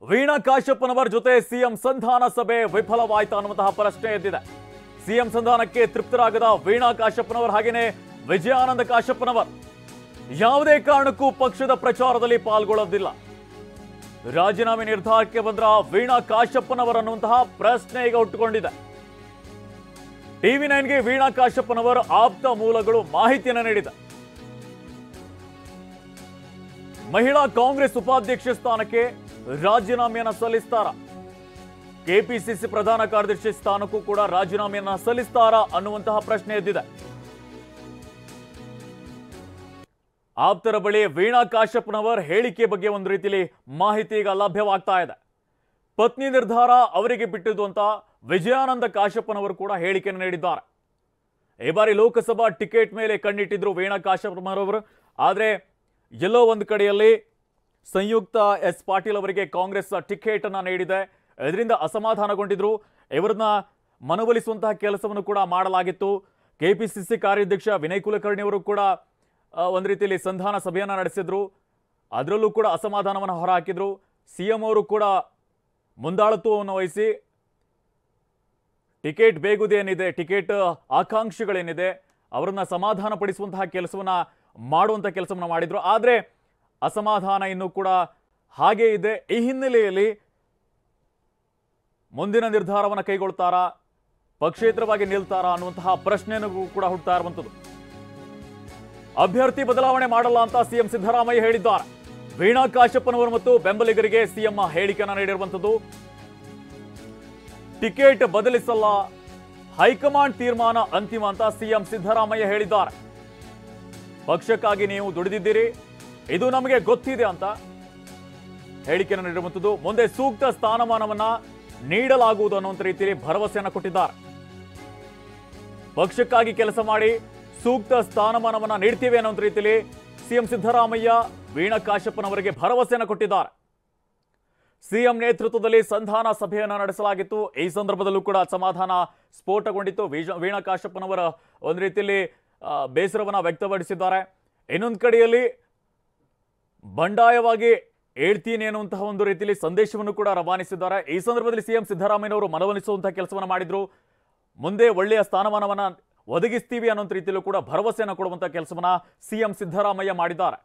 ವೀಣಾ ಕಾಶ್ಯಪ್ಪನವರ ಜೊತೆ ಸಿಎಂ ಸಂಧಾನ ಸಭೆ ವಿಫಲವಾಯಿತು ಅನ್ನುವಂತಹ ಪ್ರಶ್ನೆ ಎದ್ದಿದೆ. ಸಿಎಂ ಸಂಧಾನಕ್ಕೆ ತೃಪ್ತರಾಗದ ವೀಣಾ ಕಾಶ್ಯಪ್ಪನವರ್ ಹಾಗೇನೆ ವಿಜಯಾನಂದ ಕಾಶ್ಯಪ್ಪನವರ್ ಯಾವುದೇ ಕಾರಣಕ್ಕೂ ಪಕ್ಷದ ಪ್ರಚಾರದಲ್ಲಿ ಪಾಲ್ಗೊಳ್ಳೋದಿಲ್ಲ. ರಾಜೀನಾಮೆ ನಿರ್ಧಾರಕ್ಕೆ ಬಂದ್ರ ವೀಣಾ ಕಾಶ್ಯಪ್ಪನವರ್ ಅನ್ನುವಂತಹ ಪ್ರಶ್ನೆ ಈಗ ಹುಟ್ಟುಕೊಂಡಿದೆ. ಟಿವಿ9ಗೆ ವೀಣಾ ಕಾಶ್ಯಪ್ಪನವರ್ ಆಪ್ತ ಮೂಲಗಳು ಮಾಹಿತಿಯನ್ನು ನೀಡಿದೆ. ಮಹಿಳಾ ಕಾಂಗ್ರೆಸ್ ಉಪಾಧ್ಯಕ್ಷ ಸ್ಥಾನಕ್ಕೆ ರಾಜೀನಾಮೆಯನ್ನು ಸಲ್ಲಿಸ್ತಾರ, ಕೆಪಿಸಿಸಿ ಪ್ರಧಾನ ಕಾರ್ಯದರ್ಶಿ ಸ್ಥಾನಕ್ಕೂ ಕೂಡ ರಾಜೀನಾಮೆಯನ್ನು ಸಲ್ಲಿಸ್ತಾರ ಅನ್ನುವಂತಹ ಪ್ರಶ್ನೆ ಎದ್ದಿದೆ. ಆಪ್ತರ ಬಳಿ ವೀಣಾ ಕಾಶ್ಯಪ್ಪನವರ್ ಹೇಳಿಕೆ ಬಗ್ಗೆ ಒಂದು ರೀತಿಯಲ್ಲಿ ಮಾಹಿತಿ ಈಗ ಲಭ್ಯವಾಗ್ತಾ ಇದೆ. ಪತ್ನಿ ನಿರ್ಧಾರ ಅವರಿಗೆ ಬಿಟ್ಟಿದ್ದು ಅಂತ ವಿಜಯಾನಂದ ಕಾಶ್ಯಪ್ಪನವರು ಕೂಡ ಹೇಳಿಕೆಯನ್ನು ನೀಡಿದ್ದಾರೆ. ಈ ಬಾರಿ ಲೋಕಸಭಾ ಟಿಕೆಟ್ ಮೇಲೆ ಕಣ್ಣಿಟ್ಟಿದ್ರು ವೀಣಾ ಕಾಶ್ಯಪ್ಪನವರು. ಆದರೆ ಎಲ್ಲೋ ಒಂದು ಕಡೆಯಲ್ಲಿ ಸಂಯುಕ್ತ ಎಸ್ ಪಾಟೀಲ್ ಅವರಿಗೆ ಕಾಂಗ್ರೆಸ್ ಟಿಕೆಟ್ ಅನ್ನ ನೀಡಿದೆ. ಇದರಿಂದ ಅಸಮಾಧಾನಗೊಂಡಿದ್ರು. ಇವರನ್ನ ಮನವೊಲಿಸುವಂತಹ ಕೆಲಸವನ್ನು ಕೂಡ ಮಾಡಲಾಗಿತ್ತು. ಕೆಪಿಸಿಸಿ ಕಾರ್ಯಾಧ್ಯಕ್ಷ ವಿನಯ್ ಕುಲಕರ್ಣಿ ಅವರು ಕೂಡ ಒಂದು ರೀತಿಯಲ್ಲಿ ಸಂಧಾನ ಸಭೆಯನ್ನ ನಡೆಸಿದ್ರು. ಅದರಲ್ಲೂ ಕೂಡ ಅಸಮಾಧಾನವನ್ನು ಹೊರಹಾಕಿದ್ರು. ಸಿಎಂ ಅವರು ಕೂಡ ಮುಂದಾಳತ್ವವನ್ನು ವಹಿಸಿ ಟಿಕೆಟ್ ಬೇಗುದೇನಿದೆ, ಟಿಕೆಟ್ ಆಕಾಂಕ್ಷಿಗಳೇನಿದೆ ಅವರನ್ನ ಸಮಾಧಾನ ಪಡಿಸುವಂತಹ ಕೆಲಸವನ್ನ ಮಾಡುವಂಥ ಕೆಲಸವನ್ನ ಮಾಡಿದ್ರು. ಆದರೆ ಅಸಮಾಧಾನ ಇನ್ನೂ ಕೂಡ ಹಾಗೇ ಇದೆ. ಈ ಹಿನ್ನೆಲೆಯಲ್ಲಿ ಮುಂದಿನ ನಿರ್ಧಾರವನ್ನು ಕೈಗೊಳ್ತಾರಾ, ಪಕ್ಷೇತರವಾಗಿ ನಿಲ್ತಾರಾ ಅನ್ನುವಂತಹ ಪ್ರಶ್ನೆಯೂ ಕೂಡ ಹುಟ್ಟುತ್ತಾ ಇರುವಂಥದ್ದು. ಅಭ್ಯರ್ಥಿ ಬದಲಾವಣೆ ಮಾಡಲ್ಲ ಅಂತ ಸಿಎಂ ಸಿದ್ದರಾಮಯ್ಯ ಹೇಳಿದ್ದಾರೆ. ವೀಣಾ ಕಾಶ್ಯಪ್ಪನವರು ಮತ್ತು ಬೆಂಬಲಿಗರಿಗೆ ಸಿಎಂ ಹೇಳಿಕೆಯನ್ನು ನೀಡಿರುವಂಥದ್ದು. ಟಿಕೆಟ್ ಬದಲಿಸಲ್ಲ, ಹೈಕಮಾಂಡ್ ತೀರ್ಮಾನ ಅಂತಿಮ ಅಂತ ಸಿಎಂ ಸಿದ್ದರಾಮಯ್ಯ ಹೇಳಿದ್ದಾರೆ. ಪಕ್ಷಕ್ಕಾಗಿ ನೀವು ದುಡಿದಿದ್ದೀರಿ, ಇದು ನಮಗೆ ಗೊತ್ತಿದೆ ಅಂತ ಹೇಳಿಕೆಯನ್ನು ನೀಡಿರುವಂಥದ್ದು. ಮುಂದೆ ಸೂಕ್ತ ಸ್ಥಾನಮಾನವನ್ನ ನೀಡಲಾಗುವುದು ಅನ್ನುವಂಥ ರೀತಿಯಲ್ಲಿ ಭರವಸೆಯನ್ನು ಕೊಟ್ಟಿದ್ದಾರೆ. ಪಕ್ಷಕ್ಕಾಗಿ ಕೆಲಸ ಮಾಡಿ ಸೂಕ್ತ ಸ್ಥಾನಮಾನವನ್ನ ನೀಡ್ತೀವಿ ಅನ್ನೋ ರೀತಿಯಲ್ಲಿ ಸಿಎಂ ಸಿದ್ದರಾಮಯ್ಯ ವೀಣಾ ಕಾಶ್ಯಪ್ಪನವರಿಗೆ ಭರವಸೆಯನ್ನು ಕೊಟ್ಟಿದ್ದಾರೆ. ಸಿಎಂ ನೇತೃತ್ವದಲ್ಲಿ ಸಂಧಾನ ಸಭೆಯನ್ನು ನಡೆಸಲಾಗಿತ್ತು. ಈ ಸಂದರ್ಭದಲ್ಲೂ ಕೂಡ ಅಸಮಾಧಾನ ಸ್ಫೋಟಗೊಂಡಿತ್ತು. ವೀಣಾ ಕಾಶ್ಯಪ್ಪನವರ ಒಂದು ರೀತಿಯಲ್ಲಿ ಬೇಸರವನ್ನ ವ್ಯಕ್ತಪಡಿಸಿದ್ದಾರೆ. ಇನ್ನೊಂದು ಕಡೆಯಲ್ಲಿ ಬಂಡಾಯವಾಗಿ ಹೇಳ್ತೀನಿ ಅನ್ನುವಂತಹ ಒಂದು ರೀತಿಯಲ್ಲಿ ಸಂದೇಶವನ್ನು ಕೂಡ ರವಾನಿಸಿದ್ದಾರೆ. ಈ ಸಂದರ್ಭದಲ್ಲಿ ಸಿಎಂ ಸಿದ್ದರಾಮಯ್ಯನವರು ಮನವೊಲಿಸುವಂತಹ ಕೆಲಸವನ್ನು ಮಾಡಿದ್ರು. ಮುಂದೆ ಒಳ್ಳೆಯ ಸ್ಥಾನಮಾನವನ್ನ ಒದಗಿಸ್ತೀವಿ ಅನ್ನೋ ರೀತಿಯಲ್ಲೂ ಕೂಡ ಭರವಸೆಯನ್ನು ಕೊಡುವಂತಹ ಕೆಲಸವನ್ನ ಸಿಎಂ ಸಿದ್ದರಾಮಯ್ಯ ಮಾಡಿದ್ದಾರೆ.